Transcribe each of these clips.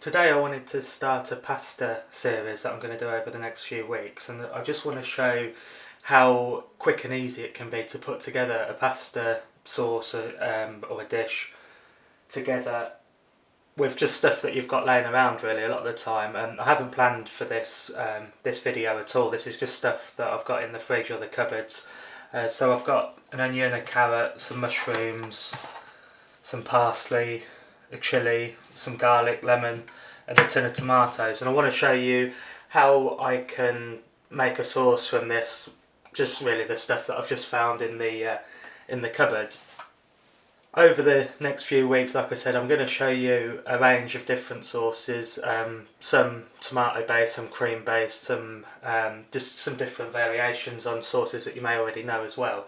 Today I wanted to start a pasta series that I'm going to do over the next few weeks, and I just want to show how quick and easy it can be to put together a pasta sauce or a dish together with just stuff that you've got laying around really a lot of the time. I haven't planned for this video at all. This is just stuff that I've got in the fridge or the cupboards. So I've got an onion, a carrot, some mushrooms, some parsley, a chilli, some garlic, lemon and a tin of tomatoes, and I want to show you how I can make a sauce from this, just really the stuff that I've just found in the cupboard. Over the next few weeks, like I said, I'm going to show you a range of different sauces, some tomato based, some cream based, some just some different variations on sauces that you may already know as well.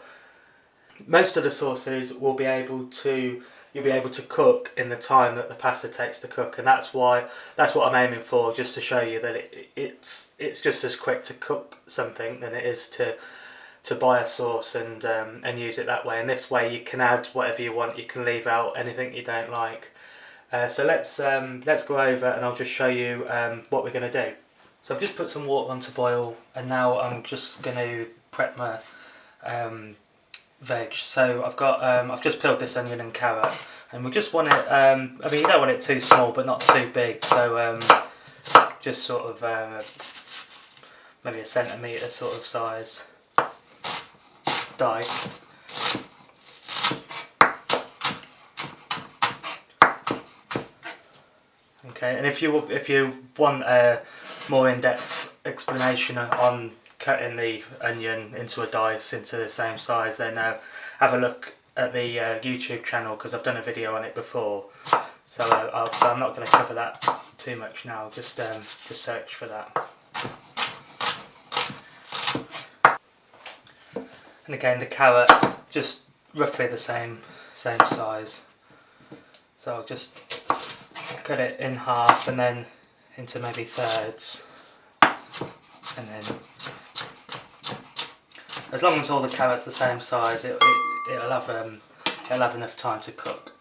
Most of the sauces you'll be able to cook in the time that the pasta takes to cook, and that's what I'm aiming for, just to show you that it's just as quick to cook something than it is to buy a sauce and use it that way. And this way you can add whatever you want, you can leave out anything you don't like. So let's go over and I'll just show you what we're going to do. So I've just put some water on to boil, and now I'm just going to prep my veg. So I've just peeled this onion and carrot, and we just want it, I mean, you don't want it too small but not too big, so just sort of maybe a centimetre sort of size, diced. Okay, and if you want a more in-depth explanation on cutting the onion into a dice into the same size, then have a look at the YouTube channel, because I've done a video on it before. So I'm not going to cover that too much now. Just search for that. And again, the carrot, just roughly the same size. So I'll just cut it in half and then into maybe thirds, and then as long as all the carrots are the same size, it'll have enough time to cook.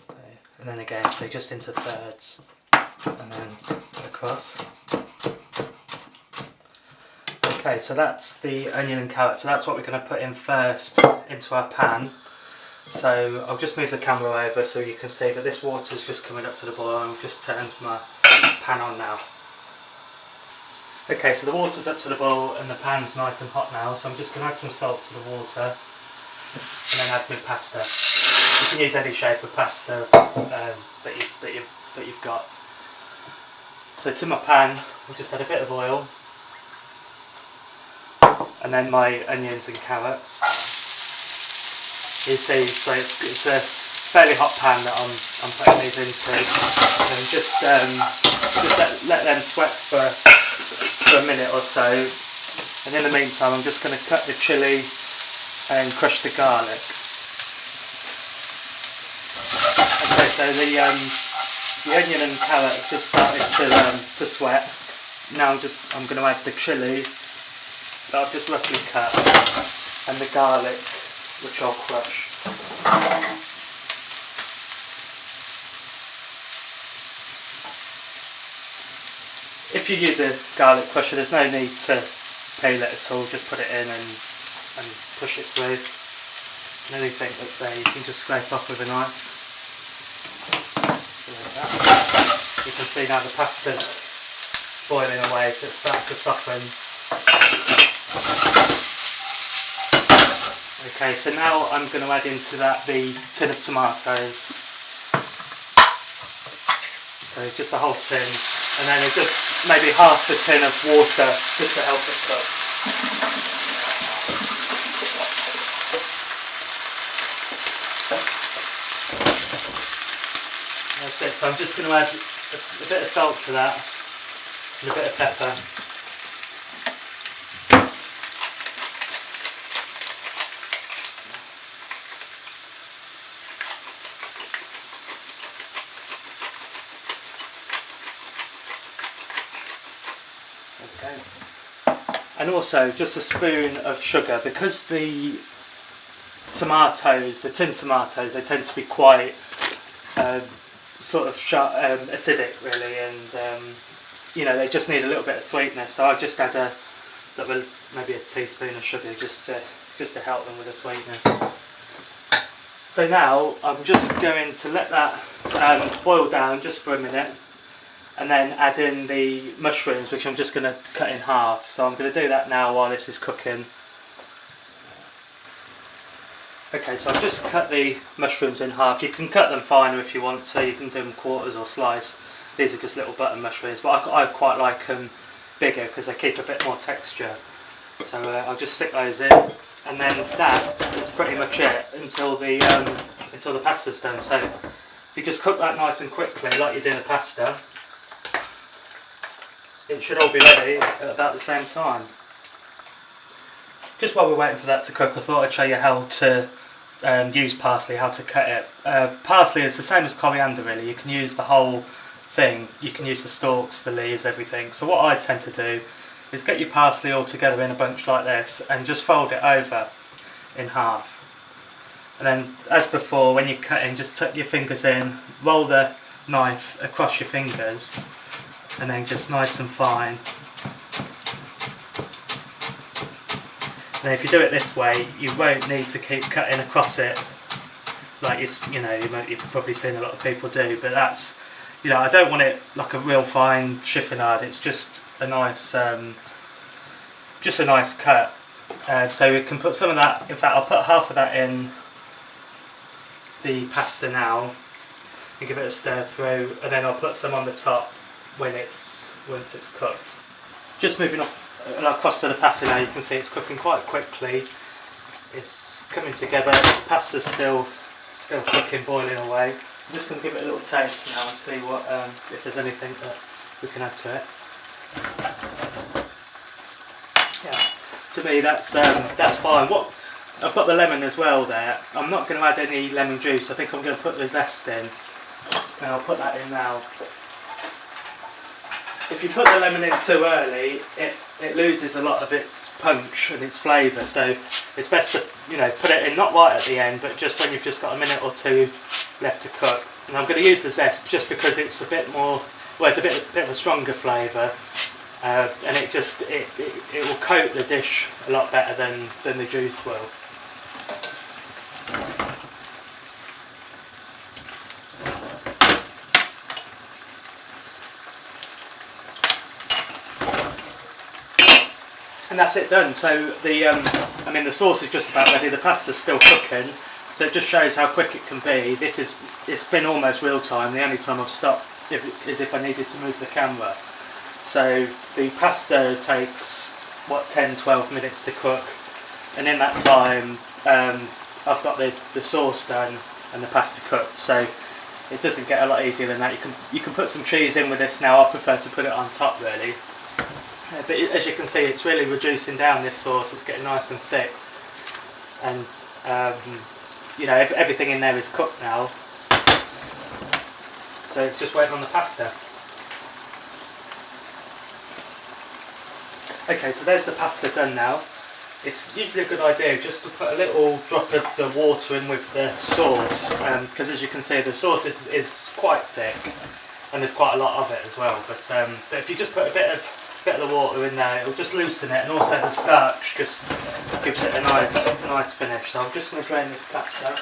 Okay. And then again, so just into thirds and then across. Okay, so that's the onion and carrot. So that's what we're going to put in first into our pan. So I'll just move the camera over so you can see that this water's just coming up to the boil, and I've just turned my pan on now. Okay, so the water's up to the boil and the pan's nice and hot now, so I'm just going to add some salt to the water and then add my pasta. You can use any shape of pasta that you've got. So to my pan, I'll just add a bit of oil, and then my onions and carrots. You see, so it's a fairly hot pan that I'm putting these into, and just let them sweat for a minute or so. And in the meantime, I'm just going to cut the chilli and crush the garlic. Okay, so the onion and carrot have just started to sweat. Now I'm going to add the chilli that I've just roughly cut, and the garlic, which I'll crush. If you use a garlic crusher, there's no need to peel it at all, just put it in and push it through. And anything that's there you can just scrape off with a knife. So like that. You can see now the pasta's boiling away, so it's starting to soften. Okay, so now I'm going to add into that the tin of tomatoes. So just the whole tin, and then just maybe half a tin of water just to help it cook. That's it, so I'm just going to add a bit of salt to that and a bit of pepper. Okay. And also just a spoon of sugar, because the tomatoes, the tin tomatoes, they tend to be quite sort of acidic really, and you know, they just need a little bit of sweetness. So I've just had a sort of maybe a teaspoon of sugar just to help them with the sweetness. So now I'm just going to let that boil down just for a minute, and then add in the mushrooms, which I'm just going to cut in half. So I'm going to do that now while this is cooking. Okay, so I've just cut the mushrooms in half. You can cut them finer if you want to, you can do them quarters or sliced. These are just little button mushrooms, but I quite like them bigger because they keep a bit more texture. So I'll just stick those in, and then that is pretty much it until the pasta's done. So if you just cook that nice and quickly like you're doing a pasta, it should all be ready at about the same time. Just while we're waiting for that to cook, I thought I'd show you how to use parsley, how to cut it. Parsley is the same as coriander really. You can use the whole thing. You can use the stalks, the leaves, everything. So what I tend to do is get your parsley all together in a bunch like this and just fold it over in half. And then, as before, when you're cutting, just tuck your fingers in, roll the knife across your fingers, and then just nice and fine. And if you do it this way, you won't need to keep cutting across it like you've probably seen a lot of people do. But that's, you know, I don't want it like a real fine chiffonade. It's just a nice cut. So we can put some of that. In fact, I'll put half of that in the pasta now and give it a stir through, and then I'll put some on the top once it's cooked. Just moving across to the pasta now, you can see it's cooking quite quickly. It's coming together. The pasta's still cooking, boiling away. I'm just going to give it a little taste now and see what if there's anything that we can add to it. Yeah, to me that's fine. I've got the lemon as well there. I'm not going to add any lemon juice. I think I'm going to put the zest in, and I'll put that in now. If you put the lemon in too early, it loses a lot of its punch and its flavour. So it's best to put it in not right at the end, but just when you've just got a minute or two left to cook. And I'm going to use the zest just because it's a bit more. Well, it's a bit of a stronger flavour, and it will coat the dish a lot better than the juice will. And that's it done. So the sauce is just about ready. The pasta's still cooking, so it just shows how quick it can be. It's been almost real time. The only time I've stopped is if I needed to move the camera. So the pasta takes 10-12 minutes to cook, and in that time I've got the sauce done and the pasta cooked. So it doesn't get a lot easier than that. You can put some cheese in with this now. I prefer to put it on top really. But as you can see, it's really reducing down this sauce. It's getting nice and thick, and everything in there is cooked now. So it's just waiting on the pasta. Okay, so there's the pasta done now. It's usually a good idea just to put a little drop of the water in with the sauce, because as you can see, the sauce is quite thick, and there's quite a lot of it as well. But if you just put a bit of the water in there, it'll just loosen it, and also the starch just gives it a nice finish. So I'm just going to drain this pasta.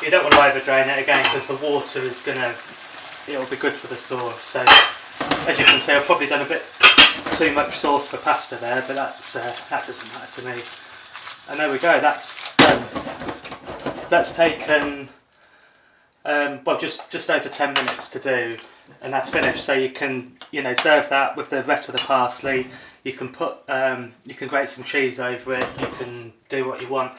You don't want to over drain it again because the water is it'll be good for the sauce. So as you can see, I've probably done a bit too much sauce for pasta there, but that doesn't matter to me. And there we go, that's done. That's taken just over 10 minutes to do, and that's finished. So you can serve that with the rest of the parsley. You can grate some cheese over it. You can do what you want.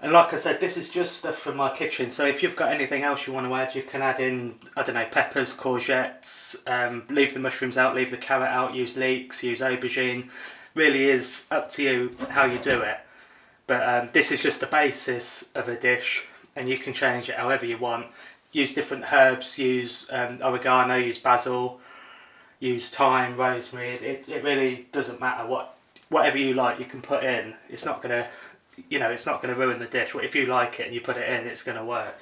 And like I said, this is just stuff from my kitchen. So if you've got anything else you want to add, you can add in, I don't know, peppers, courgettes. Leave the mushrooms out, leave the carrot out. Use leeks, use aubergine. Really is up to you how you do it. But this is just the basis of a dish, and you can change it however you want. Use different herbs, use oregano, use basil, use thyme, rosemary. It really doesn't matter what whatever you like you can put in. It's not going to, it's not going to ruin the dish. If you like it and you put it in, it's going to work.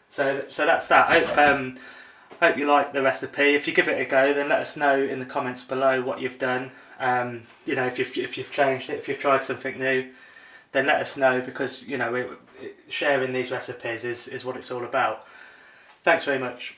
So that's that. Hope you like the recipe. If you give it a go, then let us know in the comments below what you've done. If you've changed it, if you've tried something new, then let us know, because sharing these recipes is what it's all about. Thanks very much.